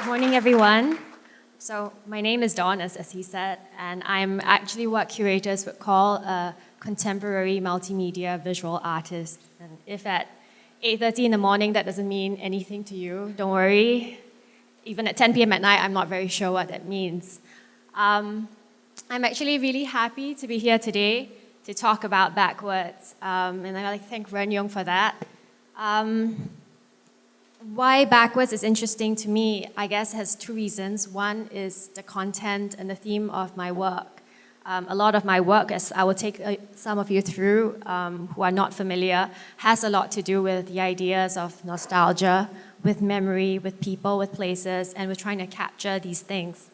Morning, everyone. So my name is Dawn, as he said, and I'm actually what curators would call a contemporary multimedia visual artist. And if at 8:30 in the morning that doesn't mean anything to you, don't worry. Even at 10 p.m. at night, I'm not very sure what that means. I'm actually really happy to be here today to talk about Backwards, and I'd like to thank Ren Yong for that. Why Backwards is interesting to me, I guess, has two reasons. One is the content and the theme of my work. A lot of my work, as I will take some of you through who are not familiar, has a lot to do with the ideas of nostalgia, with memory, with people, with places, and we're trying to capture these things.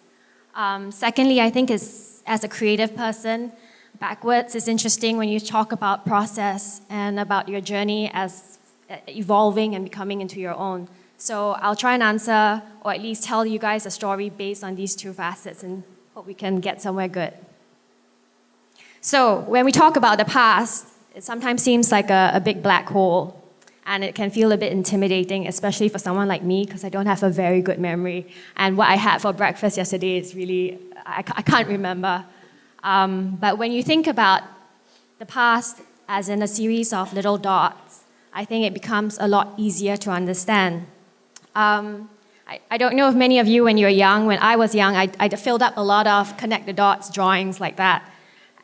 Secondly, I think as a creative person, Backwards is interesting when you talk about process and about your journey as evolving and becoming into your own. So I'll try and answer, or at least tell you guys a story based on these two facets and hope we can get somewhere good. So when we talk about the past, it sometimes seems like a big black hole, and it can feel a bit intimidating, especially for someone like me, because I don't have a very good memory. And what I had for breakfast yesterday is really, I can't remember. But when you think about the past as in a series of little dots, I think it becomes a lot easier to understand. I don't know if many of you, when you were young, when I was young, I filled up a lot of connect the dots drawings like that.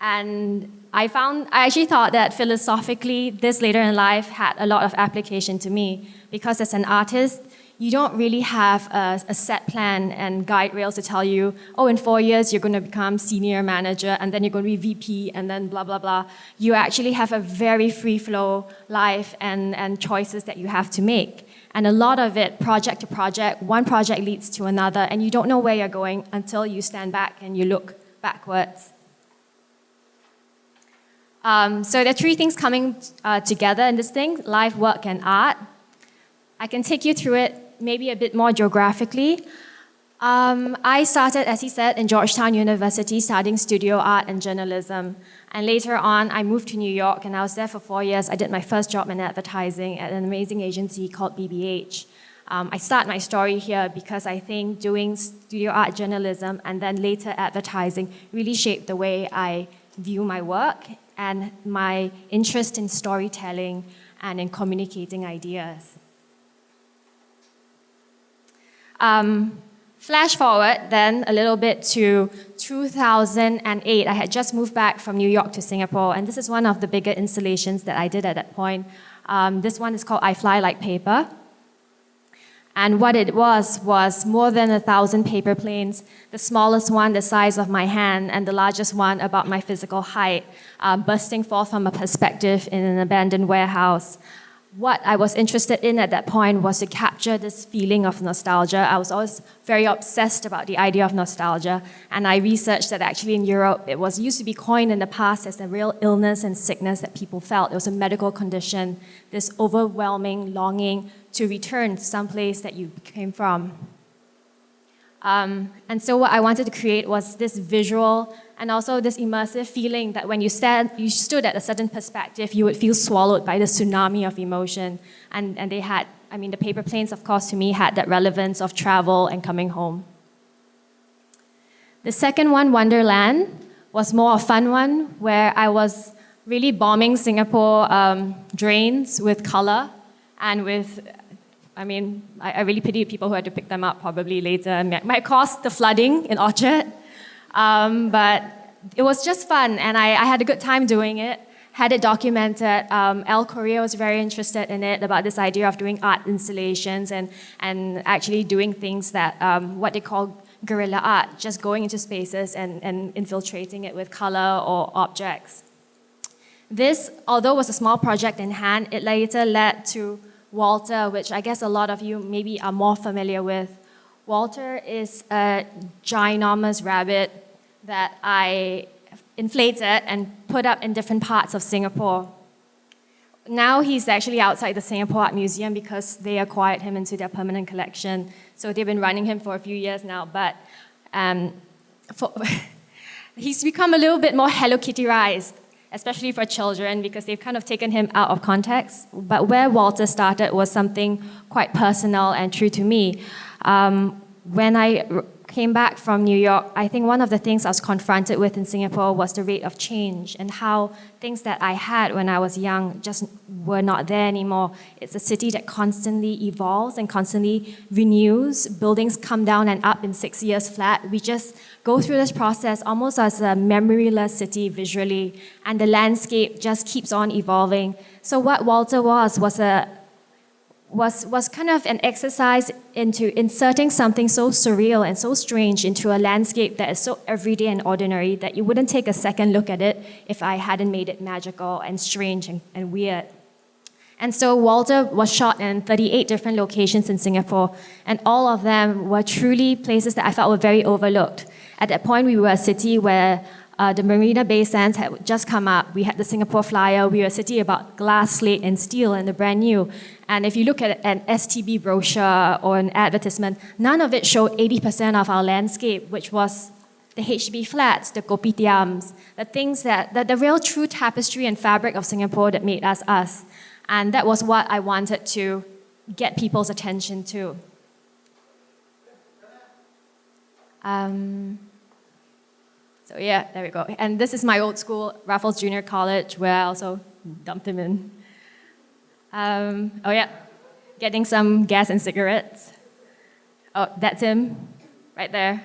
And I actually thought that philosophically, this later in life had a lot of application to me, because as an artist, you don't really have a set plan and guide rails to tell you, oh, in 4 years you're going to become senior manager, and then you're going to be VP, and then blah, blah, blah. You actually have a very free flow life and choices that you have to make. And a lot of it, project to project, one project leads to another, and you don't know where you're going until you stand back and you look backwards. So there are three things coming together in this thing: life, work, and art. I can take you through it maybe a bit more geographically. I started, as he said, in Georgetown University studying studio art and journalism. And later on, I moved to New York, and I was there for 4 years. I did my first job in advertising at an amazing agency called BBH. I start my story here because I think doing studio art journalism and then later advertising really shaped the way I view my work and my interest in storytelling and in communicating ideas. Flash forward then a little bit to 2008. I had just moved back from New York to Singapore, and this is one of the bigger installations that I did at that point. This one is called I Fly Like Paper. And what it was more than 1,000 paper planes, the smallest one the size of my hand, and the largest one about my physical height, bursting forth from a perspective in an abandoned warehouse. What I was interested in at that point was to capture this feeling of nostalgia. I was always very obsessed about the idea of nostalgia, and I researched that actually in Europe it was used to be coined in the past as a real illness and sickness that people felt. It was a medical condition, this overwhelming longing to return to some place that you came from. And so what I wanted to create was this visual and also this immersive feeling that when you stood at a certain perspective, you would feel swallowed by the tsunami of emotion. And they had, the paper planes, of course, to me, had that relevance of travel and coming home. The second one, Wonderland, was more a fun one, where I was really bombing Singapore drains with color and with, I really pity people who had to pick them up probably later. It might cause the flooding in Orchard. But it was just fun, and I had a good time doing it, had it documented. Al Korea was very interested in it, about this idea of doing art installations and actually doing things that, what they call guerrilla art, just going into spaces and infiltrating it with color or objects. This, although was a small project in hand, it later led to Walter, which I guess a lot of you maybe are more familiar with. Walter is a ginormous rabbit that I inflated and put up in different parts of Singapore. Now he's actually outside the Singapore Art Museum because they acquired him into their permanent collection. So they've been running him for a few years now, but he's become a little bit more Hello Kitty-ized, especially for children, because they've kind of taken him out of context. But where Walter started was something quite personal and true to me. When I came back from New York, I think one of the things I was confronted with in Singapore was the rate of change and how things that I had when I was young just were not there anymore. It's a city that constantly evolves and constantly renews. Buildings come down and up in 6 years flat. We just go through this process almost as a memoryless city visually, and the landscape just keeps on evolving. So what Walter was kind of an exercise into inserting something so surreal and so strange into a landscape that is so everyday and ordinary that you wouldn't take a second look at it if I hadn't made it magical and strange and weird. And so Walter was shot in 38 different locations in Singapore, and all of them were truly places that I felt were very overlooked. At that point, we were a city where the Marina Bay Sands had just come up. We had the Singapore Flyer. We were a city about glass, slate, and steel, and the brand new. And if you look at an STB brochure or an advertisement, none of it showed 80% of our landscape, which was the HB flats, the kopitiams, the things the real true tapestry and fabric of Singapore that made us us. And that was what I wanted to get people's attention to. So yeah, there we go. And this is my old school, Raffles Junior College, where I also dumped him in. Oh yeah, getting some gas and cigarettes. Oh, that's him, right there.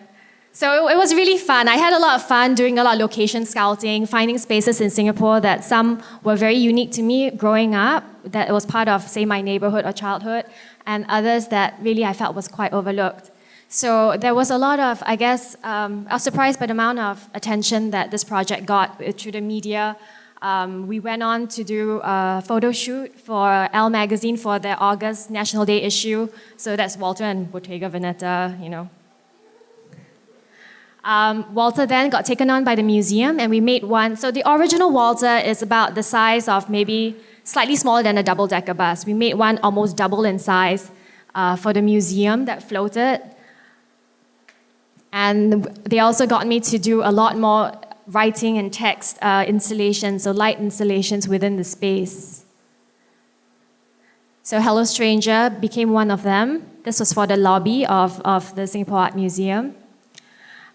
So it was really fun. I had a lot of fun doing a lot of location scouting, finding spaces in Singapore that some were very unique to me growing up, that was part of, say, my neighborhood or childhood, and others that really I felt was quite overlooked. So there was a lot of, I guess, I was surprised by the amount of attention that this project got through the media. We went on to do a photo shoot for Elle magazine for their August National Day issue. So that's Walter and Bottega Veneta, you know. Walter then got taken on by the museum, and we made one. So the original Walter is about the size of maybe slightly smaller than a double-decker bus. We made one almost double in size for the museum that floated. And they also got me to do a lot more writing and text installations, so light installations within the space. So Hello Stranger became one of them. This was for the lobby of the Singapore Art Museum.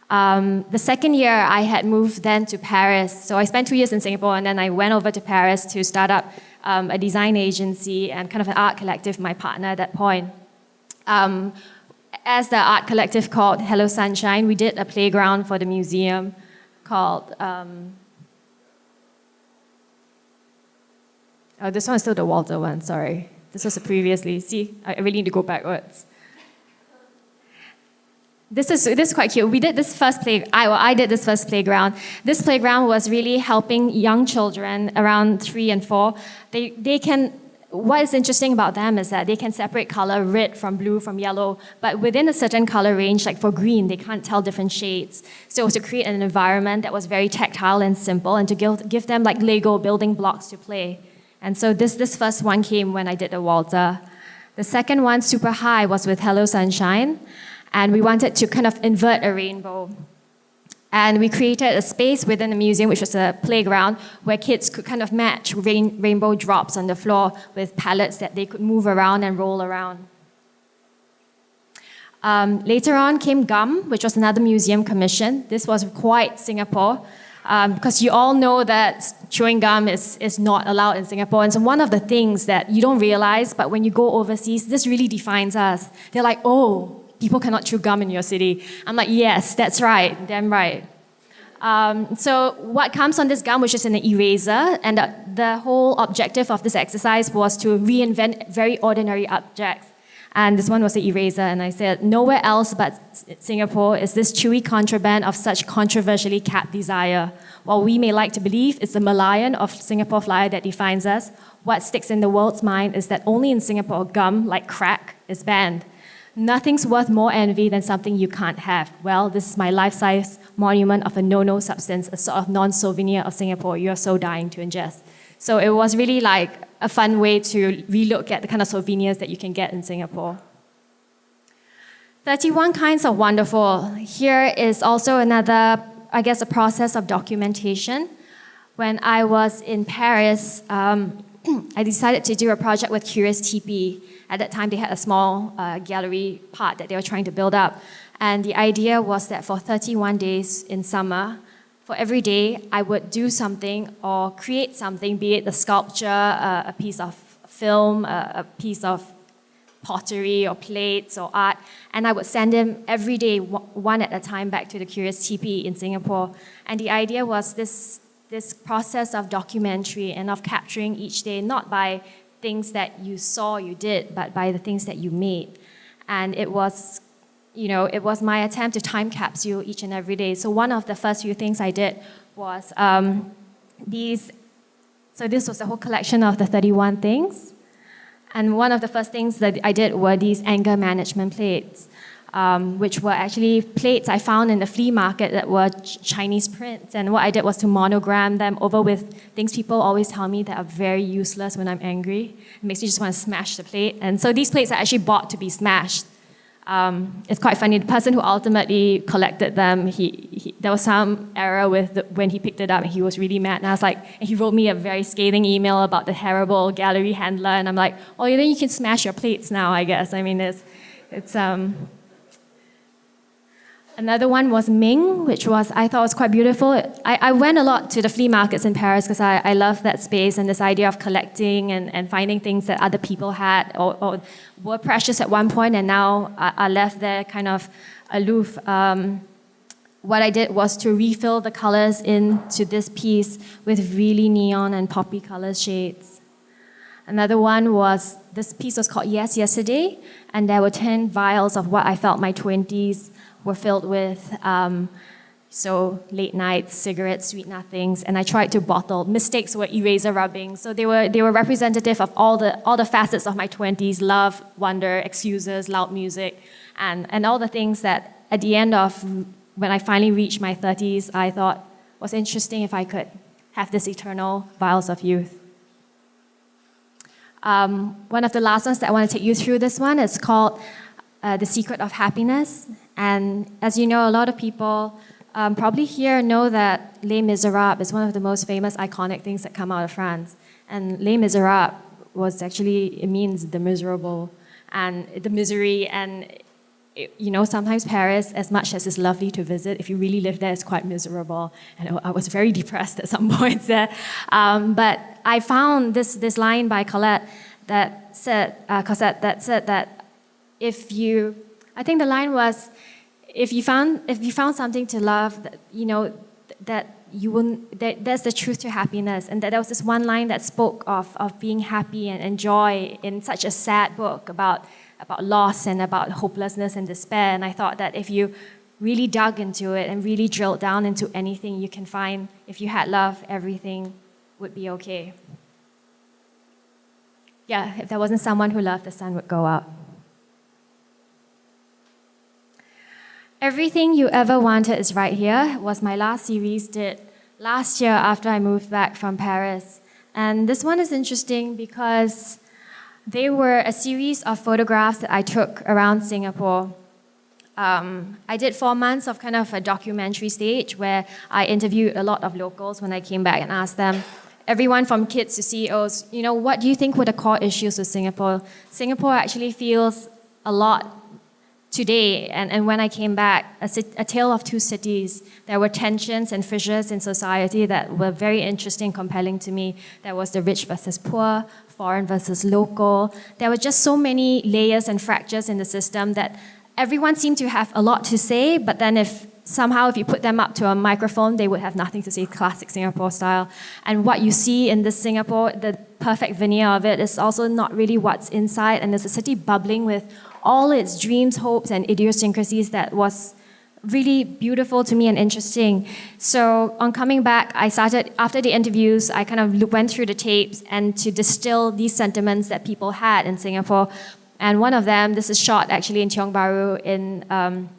The second year, I had moved then to Paris. So I spent 2 years in Singapore, and then I went over to Paris to start up a design agency and kind of an art collective, my partner at that point. As the art collective called Hello Sunshine, we did a playground for the museum called... oh, this one is still the Walter one, sorry. This was previously. See, I really need to go backwards. This is quite cute. We did this first I did this first playground. This playground was really helping young children around 3 and 4. They can... What is interesting about them is that they can separate color, red from blue from yellow, but within a certain color range, like for green, they can't tell different shades. So to create an environment that was very tactile and simple, and to give them like Lego building blocks to play. And so this first one came when I did the Walter. The second one, super high, was with Hello Sunshine, and we wanted to kind of invert a rainbow. And we created a space within the museum, which was a playground, where kids could kind of match rainbow drops on the floor with pallets that they could move around and roll around. Later on came Gum, which was another museum commission. This was quite Singapore, because you all know that chewing gum is not allowed in Singapore. And so one of the things that you don't realize, but when you go overseas, this really defines us. They're like, oh, people cannot chew gum in your city. I'm like, yes, that's right, damn right. So what comes on this gum, which is an eraser, and the whole objective of this exercise was to reinvent very ordinary objects. And this one was the eraser, and I said, nowhere else but Singapore is this chewy contraband of such controversially capped desire. While we may like to believe it's the Malayan of Singapore flyer that defines us, what sticks in the world's mind is that only in Singapore gum, like crack, is banned. Nothing's worth more envy than something you can't have. Well, this is my life-size monument of a no-no substance, a sort of non-souvenir of Singapore you're so dying to ingest. So it was really like a fun way to relook at the kind of souvenirs that you can get in Singapore. 31 kinds of wonderful. Here is also another, I guess, a process of documentation. When I was in Paris, I decided to do a project with Curious TP. At that time, they had a small gallery part that they were trying to build up. And the idea was that for 31 days in summer, for every day, I would do something or create something, be it a sculpture, a piece of film, a piece of pottery or plates or art, and I would send them every day, one at a time, back to the Curious TP in Singapore. And the idea was this process of documentary and of capturing each day, not by things that you saw, you did, but by the things that you made. And it was my attempt to time capsule each and every day. So one of the first few things I did was these. So this was the whole collection of the 31 things. And one of the first things that I did were these anger management plates, which were actually plates I found in the flea market that were Chinese prints. And what I did was to monogram them over with things people always tell me that are very useless when I'm angry. It makes me just want to smash the plate. And so these plates I actually bought to be smashed. It's quite funny. The person who ultimately collected them, there was some error when he picked it up, and he was really mad. And I was like, and he wrote me a very scathing email about the terrible gallery handler. And I'm like, oh, then you can smash your plates now, I guess. I mean, it's Another one was Ming, which I thought was quite beautiful. I went a lot to the flea markets in Paris because I love that space and this idea of collecting and finding things that other people had or were precious at one point and now are left there kind of aloof. What I did was to refill the colors into this piece with really neon and poppy color shades. Another one was, this piece was called Yes, Yesterday, and there were 10 vials of what I felt my 20s were filled with. So late nights, cigarettes, sweet nothings, and I tried to bottle. Mistakes were eraser rubbing. So they were representative of all the facets of my 20s, love, wonder, excuses, loud music, and all the things that at the end of, when I finally reached my 30s, I thought was interesting if I could have this eternal vials of youth. One of the last ones that I want to take you through, this one is called The Secret of Happiness. And as you know, a lot of people probably here know that Les Miserables is one of the most famous, iconic things that come out of France. And Les Miserables was actually, it means the miserable and the misery. And sometimes Paris, as much as it's lovely to visit, if you really live there, it's quite miserable. And I was very depressed at some points there. But I found this line by Cosette that said that I think the line was, if you found something to love, that's the truth to happiness. And that there was this one line that spoke of being happy and joy in such a sad book about loss and about hopelessness and despair. And I thought that if you really dug into it and really drilled down into anything you can find, if you had love, everything would be okay. Yeah, if there wasn't someone who loved, the sun would go out. Everything You Ever Wanted is right here. It was my last series, did last year after I moved back from Paris. And this one is interesting because they were a series of photographs that I took around Singapore. I did 4 months of kind of a documentary stage where I interviewed a lot of locals when I came back and asked them, everyone from kids to CEOs, what do you think were the core issues with Singapore? Singapore actually feels a lot today, and when I came back, a tale of two cities. There were tensions and fissures in society that were very interesting, compelling to me. There was the rich versus poor, foreign versus local. There were just so many layers and fractures in the system that everyone seemed to have a lot to say, but then if you put them up to a microphone, they would have nothing to say, classic Singapore style. And what you see in this Singapore, perfect veneer of it. It's also not really what's inside, and it's a city bubbling with all its dreams, hopes, and idiosyncrasies that was really beautiful to me and interesting. So on coming back, I started, after the interviews, I kind of went through the tapes and to distill these sentiments that people had in Singapore. And one of them, this is shot actually in Tiong Bahru in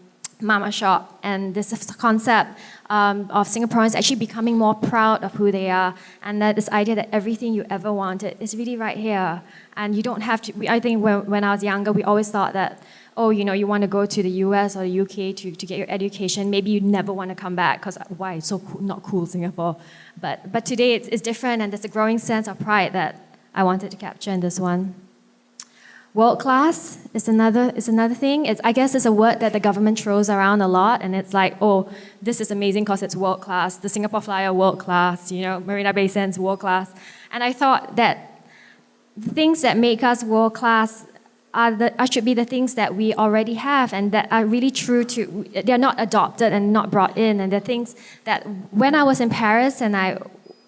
Mama Shop, and this is the concept of Singaporeans actually becoming more proud of who they are, and that this idea that everything you ever wanted is really right here, and you don't have to. I think when I was younger, we always thought that, oh, you want to go to the US or the UK to get your education, maybe you never want to come back because why, it's so cool, not cool, Singapore. But today it's different, and there's a growing sense of pride that I wanted to capture in this one. World class is another thing. I guess it's a word that the government throws around a lot, and it's like, oh, this is amazing because it's world class. The Singapore Flyer, world class. Marina Bay Sands, world class. And I thought that the things that make us world class should be the things that we already have, and that are really true to. They're not adopted and not brought in, and the things that when I was in Paris and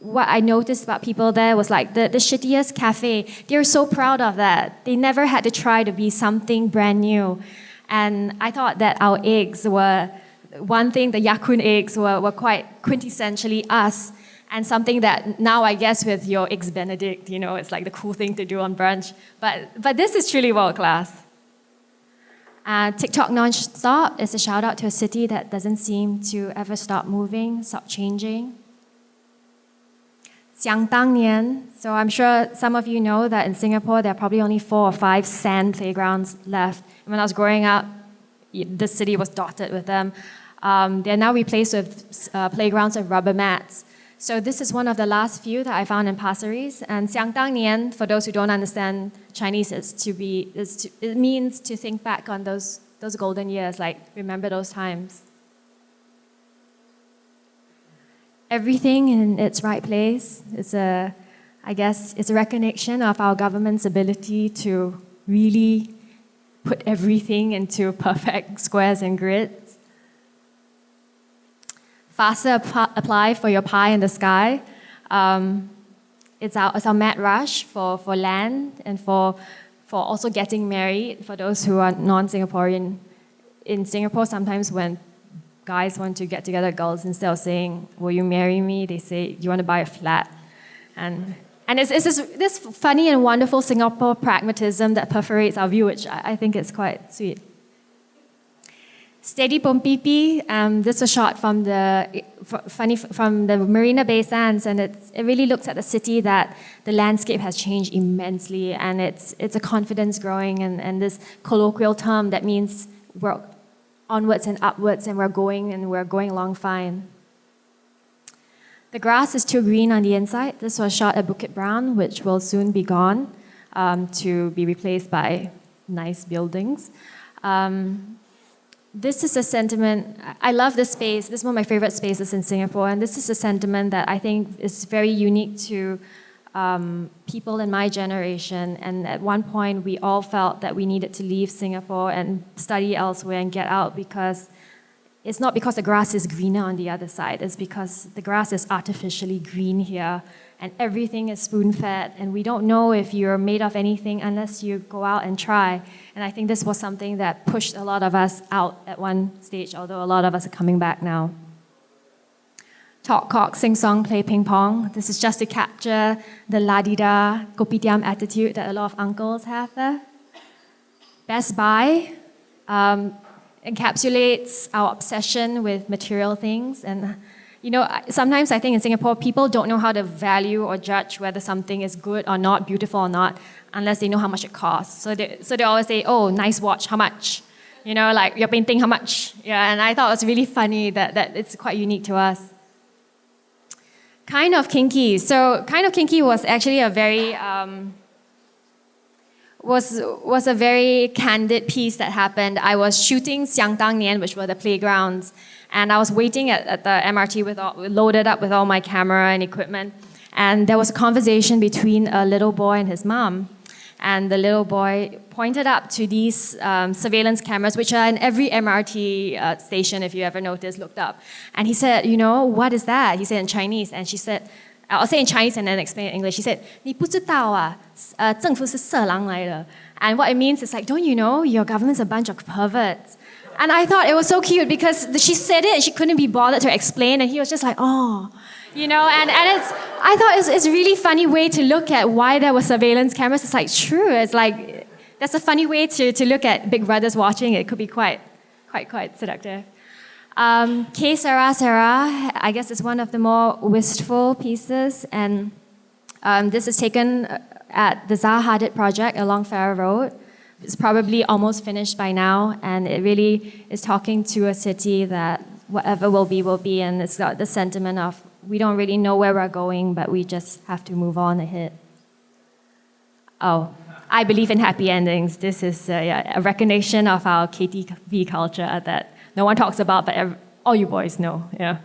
what I noticed about people there was like the shittiest cafe. They were so proud of that. They never had to try to be something brand new. And I thought that our eggs were, one thing, the Ya-Kun eggs were quite quintessentially us. And something that now I guess with your Eggs Benedict, it's like the cool thing to do on brunch. But this is truly world class. TikTok non-stop is a shout out to a city that doesn't seem to ever stop moving, stop changing. 想当年, so I'm sure some of you know that in Singapore there are probably only 4 or 5 sand playgrounds left. When I was growing up, the city was dotted with them. They're now replaced with playgrounds of rubber mats. So this is one of the last few that I found in Pasir Ris. And 想当年, for those who don't understand Chinese, it means to think back on those golden years, like remember those times. Everything in its right place. I guess it's a recognition of our government's ability to really put everything into perfect squares and grids. FASA apply for your pie in the sky. It's our mad rush for land and for also getting married. For those who are non-Singaporean, in Singapore, sometimes when guys want to get together, girls, instead of saying, will you marry me, they say, do you want to buy a flat? And it's this funny and wonderful Singapore pragmatism that perforates our view, which I think is quite sweet. Steady Pompipi, this was shot from the Marina Bay Sands, and it really looks at the city that the landscape has changed immensely, and it's a confidence growing, and this colloquial term that means we're onwards and upwards, and we're going along fine. The grass is too green on the inside. This was shot at Bukit Brown, which will soon be gone to be replaced by nice buildings. This is a sentiment, I love this space. This is one of my favorite spaces in Singapore, and this is a sentiment that I think is very unique to people in my generation. And at one point, we all felt that we needed to leave Singapore and study elsewhere and get out, because it's not because the grass is greener on the other side. It's because the grass is artificially green here, and everything is spoon-fed, and we don't know if you're made of anything unless you go out and try. And I think this was something that pushed a lot of us out at one stage, although a lot of us are coming back now. Talk cock, sing song, play ping pong. This is just to capture the la-di-da, kopitiam attitude that a lot of uncles have there. Best Buy encapsulates our obsession with material things. And sometimes I think in Singapore, people don't know how to value or judge whether something is good or not, beautiful or not, unless they know how much it costs. So they always say, oh, nice watch, how much? Like your painting, how much? Yeah, and I thought it was really funny that it's quite unique to us. Kind of Kinky. So Kind of Kinky was actually a very was a very candid piece that happened. I was shooting Siang Tang Nian, which were the playgrounds, and I was waiting at the MRT loaded up with all my camera and equipment, and there was a conversation between a little boy and his mom. And the little boy pointed up to these surveillance cameras, which are in every MRT station, if you ever noticed, looked up. And he said, what is that? He said in Chinese. And she said, I'll say in Chinese and then explain in English. She said, 你不知道啊，政府是色狼来的. And what it means is like, don't you know, your government's a bunch of perverts. And I thought it was so cute because she said it, she couldn't be bothered to explain, and he was just like, oh. You know, and I thought it's a really funny way to look at why there were surveillance cameras. It's like, true, it's like, that's a funny way to look at Big Brothers watching. It could be quite seductive. Que Sera Sera, I guess is one of the more wistful pieces, and this is taken at the Zaha Hadid project along Farrer Road. It's probably almost finished by now, and it really is talking to a city that whatever will be, and it's got the sentiment of we don't really know where we're going, but we just have to move on ahead. Oh, I believe in happy endings. This is a recognition of our KTV culture that no one talks about, but all you boys know. Yeah.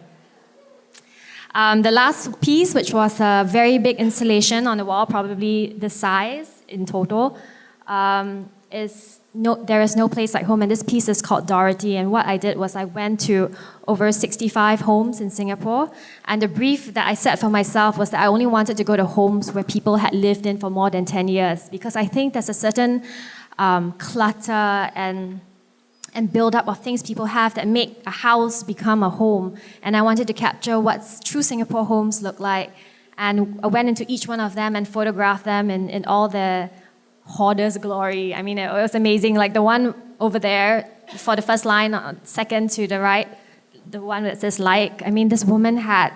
The last piece, which was a very big installation on the wall, probably the size in total, there is no place like home, and this piece is called Dorothy. And what I did was I went to over 65 homes in Singapore, and the brief that I set for myself was that I only wanted to go to homes where people had lived in for more than 10 years, because I think there's a certain clutter and build-up of things people have that make a house become a home. And I wanted to capture what true Singapore homes look like, and I went into each one of them and photographed them in all their hoarder's glory. I mean, it was amazing. Like the one over there, for the first line, second to the right, the one that says like, I mean, this woman had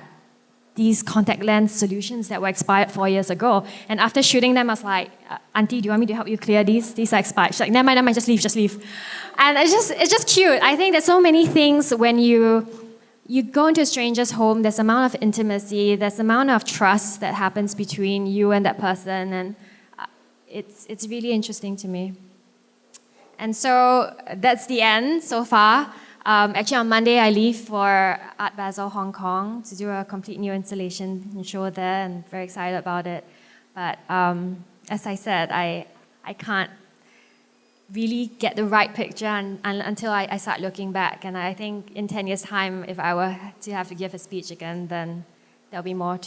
these contact lens solutions that were expired 4 years ago. And after shooting them, I was like, Auntie, do you want me to help you clear these? These are expired. She's like, never mind, just leave. And it's just cute. I think there's so many things when you go into a stranger's home, there's an amount of intimacy, there's an amount of trust that happens between you and that person, and it's really interesting to me. And so that's the end so far. Actually, on Monday, I leave for Art Basel Hong Kong to do a complete new installation and show there, and very excited about it. But as I said, I can't really get the right picture until I start looking back. And I think in 10 years' time, if I were to have to give a speech again, then there'll be more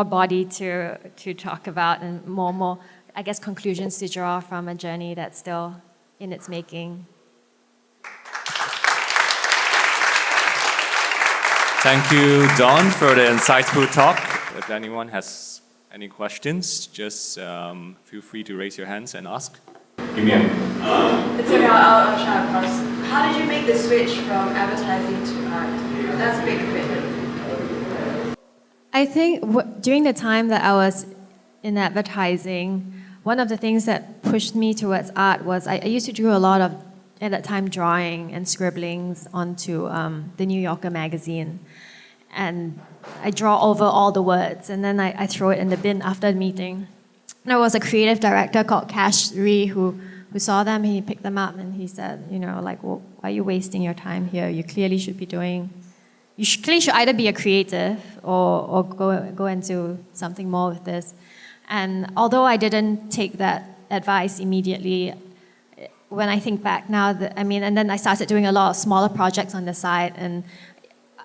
body to talk about, and more, I guess, conclusions to draw from a journey that's still in its making. Thank you, Dawn, for the insightful talk. If anyone has any questions, just feel free to raise your hands and ask. Give me a... It's okay, I'll try to parse. How did you make the switch from advertising to art? That's a big commitment. I think during the time that I was in advertising, one of the things that pushed me towards art was I used to do a lot of, at that time, drawing and scribblings onto the New Yorker magazine. And I draw over all the words, and then I throw it in the bin after the meeting. And there was a creative director called Cash Ree who saw them, he picked them up, and he said, well, why are you wasting your time here? You clearly should be clearly should either be a creative or go into something more with this. And although I didn't take that advice immediately, when I think back now, and then I started doing a lot of smaller projects on the side, and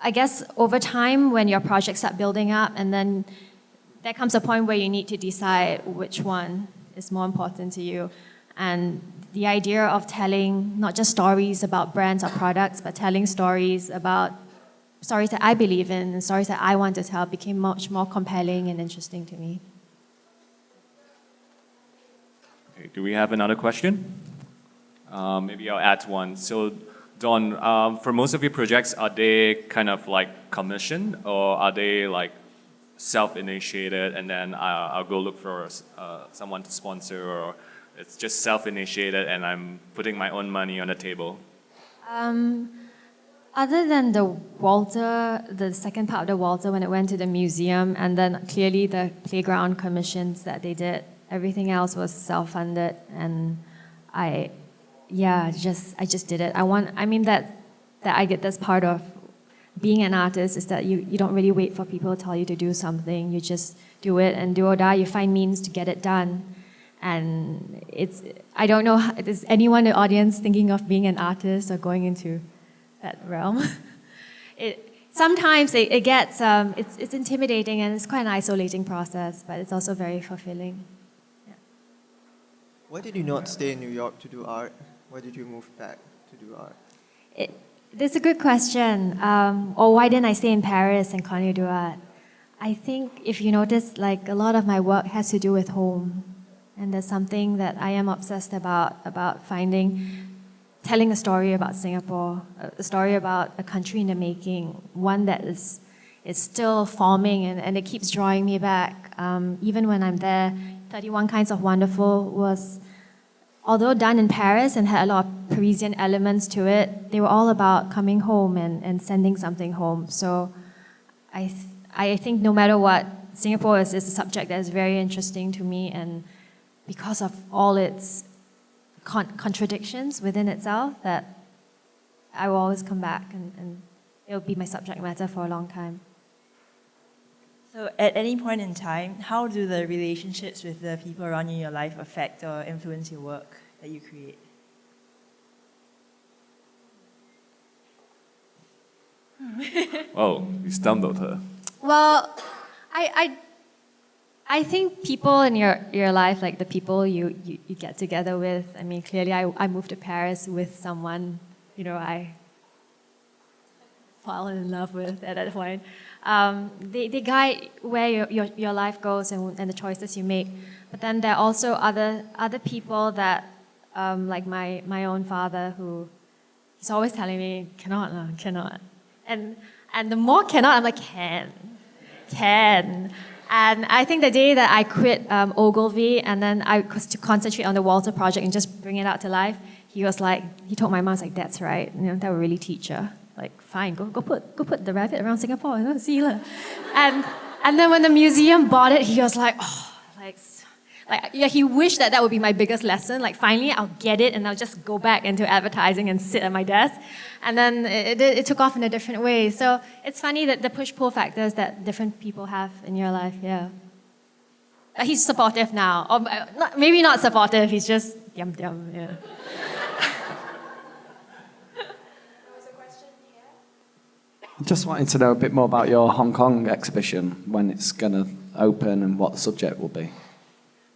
I guess over time when your projects start building up, and then there comes a point where you need to decide which one is more important to you. And the idea of telling not just stories about brands or products, but telling stories about stories that I believe in and stories that I want to tell became much more compelling and interesting to me. Okay, do we have another question? Maybe I'll add one. So, Dawn, for most of your projects, are they kind of like commissioned, or are they like self-initiated and then I'll go look for someone to sponsor, or it's just self-initiated and I'm putting my own money on the table? Other than the second part of the Walter, when it went to the museum, and then clearly the playground commissions that they did, everything else was self-funded, and I just did it. That I get this part of being an artist is that you don't really wait for people to tell you to do something. You just do it, and do or die, you find means to get it done. And I don't know, is anyone in the audience thinking of being an artist or going into that realm? sometimes it gets, it's intimidating and it's quite an isolating process, but it's also very fulfilling. Why did you not stay in New York to do art? Why did you move back to do art? That's a good question. Or why didn't I stay in Paris and continue to do art? I think if you notice, like a lot of my work has to do with home. And there's something that I am obsessed about telling a story about Singapore, a story about a country in the making, one that is still forming and it keeps drawing me back. Even when I'm there, 31 Kinds of Wonderful was, although done in Paris and had a lot of Parisian elements to it, they were all about coming home and sending something home. So I think no matter what, Singapore is a subject that is very interesting to me, and because of all its contradictions within itself, that I will always come back and it'll be my subject matter for a long time. So at any point in time, how do the relationships with the people around you in your life affect or influence your work that you create? Oh, you stumbled her. Well, I think people in your life, like the people you get together with, I mean, clearly I moved to Paris with someone, I fell in love with at that point. They guide where your life goes and the choices you make. But then there are also other people that, like my own father, who is always telling me, cannot. And the more cannot, I'm like, can. And I think the day that I quit Ogilvy and then I was to concentrate on the Walter project and just bring it out to life, he told my mom, like, that's right, that will really teach her. Like, fine, go put the rabbit around Singapore, see you later. And then when the museum bought it, he was like, he wished that would be my biggest lesson. Like, finally, I'll get it and I'll just go back into advertising and sit at my desk. And then it took off in a different way. So it's funny that the push-pull factors that different people have in your life, yeah. But he's supportive now. Or maybe not supportive, he's just yum, yeah. Just wanting to know a bit more about your Hong Kong exhibition, when it's going to open and what the subject will be.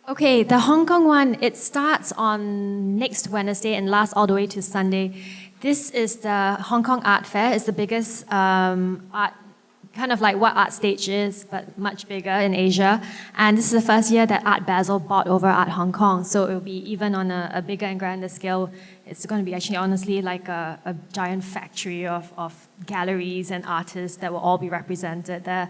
Okay, the Hong Kong one, it starts on next Wednesday and lasts all the way to Sunday. This is the Hong Kong Art Fair. It's the biggest art, kind of like what Art Stage is, but much bigger in Asia. And this is the first year that Art Basel bought over Art Hong Kong. So it will be even on a bigger and grander scale. It's going to be actually, honestly, like a giant factory of galleries and artists that will all be represented there.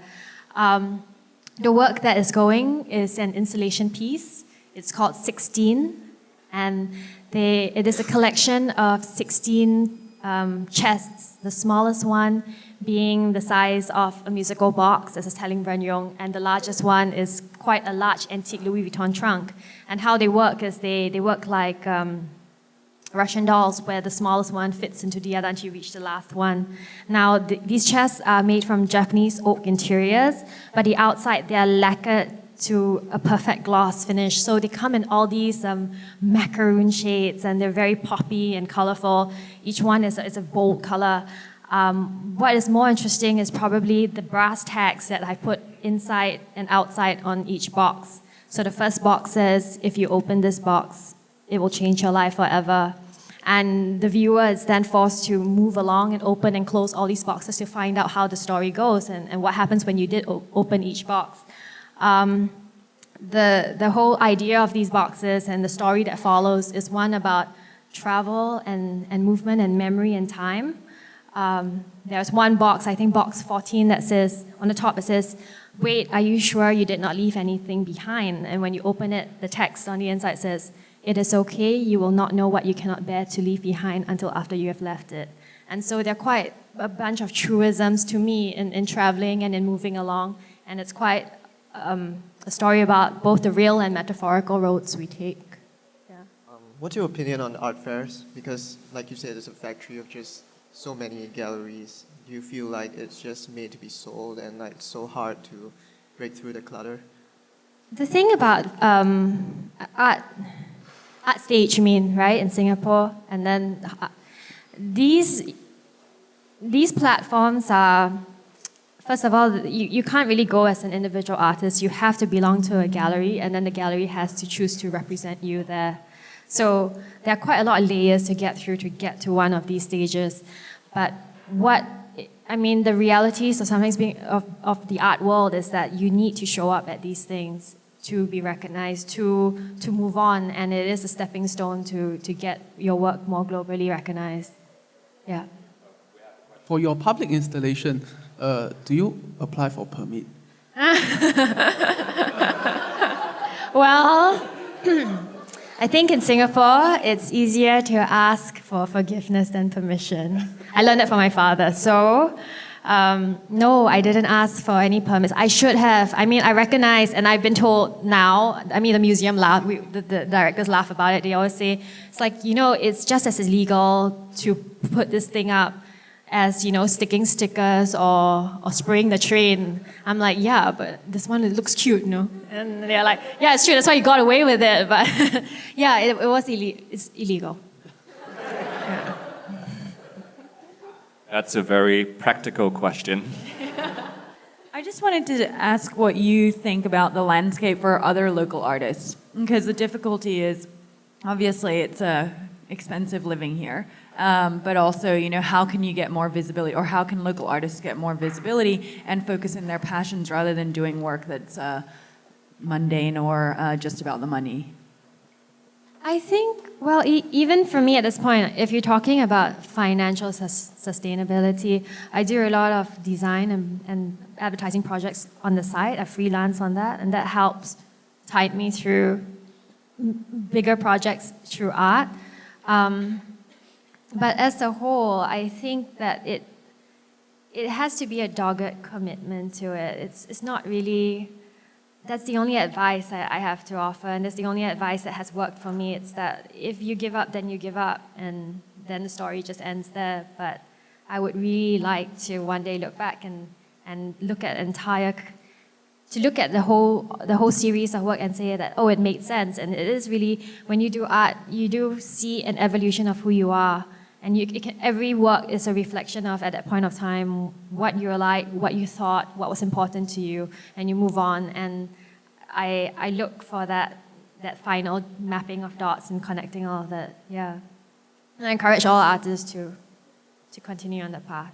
The work that is going is an installation piece. It's called 16, and it is a collection of 16 chests, the smallest one being the size of a musical box, this is Telling Bren Yong, and the largest one is quite a large antique Louis Vuitton trunk. And how they work is they work like Russian dolls, where the smallest one fits into the other until you reach the last one. Now, these chests are made from Japanese oak interiors, but the outside, they are lacquered to a perfect gloss finish. So they come in all these macaroon shades, and they're very poppy and colorful. Each one is a bold color. What is more interesting is probably the brass tags that I put inside and outside on each box. So the first box says, if you open this box, it will change your life forever. And the viewer is then forced to move along and open and close all these boxes to find out how the story goes and what happens when you did open each box. The whole idea of these boxes and the story that follows is one about travel and movement and memory and time. There's one box, I think box 14, that says, on the top it says, wait, are you sure you did not leave anything behind? And when you open it, the text on the inside says, it is okay, you will not know what you cannot bear to leave behind until after you have left it. And so they're quite a bunch of truisms to me in traveling and in moving along. And it's quite a story about both the real and metaphorical roads we take. Yeah. What's your opinion on art fairs? Because, like you said, it's a factory of just so many galleries. Do you feel like it's just made to be sold and like it's so hard to break through the clutter? The thing about art stage, you mean, right, in Singapore, and then these platforms are first of all, you can't really go as an individual artist. You have to belong to a gallery, and then the gallery has to choose to represent you there. So there are quite a lot of layers to get through to get to one of these stages. But the realities of sometimes of the art world is that you need to show up at these things to be recognized, to move on, and it is a stepping stone to get your work more globally recognized. Yeah. For your public installation, do you apply for permit? Well, I think in Singapore, it's easier to ask for forgiveness than permission. I learned it from my father. So, no, I didn't ask for any permits. I should have. I recognize, and I've been told now, the museum laugh, the directors laugh about it. They always say, it's like, it's just as illegal to put this thing up as, sticking stickers or spraying the train. I'm like, yeah, but this one, it looks cute, no? And they're like, yeah, it's true, that's why you got away with it. But yeah, it's illegal. That's a very practical question. I just wanted to ask what you think about the landscape for other local artists, because the difficulty is, obviously, it's expensive living here. But also, how can you get more visibility, or how can local artists get more visibility and focus on their passions rather than doing work that's mundane or just about the money? I think, well, even for me at this point, if you're talking about financial sustainability, I do a lot of design and advertising projects on the side. I freelance on that, and that helps tide me through bigger projects through art. But as a whole, I think that it has to be a dogged commitment to it. It's not really. That's the only advice I have to offer, and that's the only advice that has worked for me. It's that if you give up, then you give up, and then the story just ends there. But I would really like to one day look back and look at the whole series of work and say that, oh, it made sense. And it is really, when you do art, you do see an evolution of who you are. And every work is a reflection of, at that point of time, what you're like, what you thought, what was important to you, and you move on. And I look for that final mapping of dots and connecting all of that. Yeah. And I encourage all artists to continue on that path.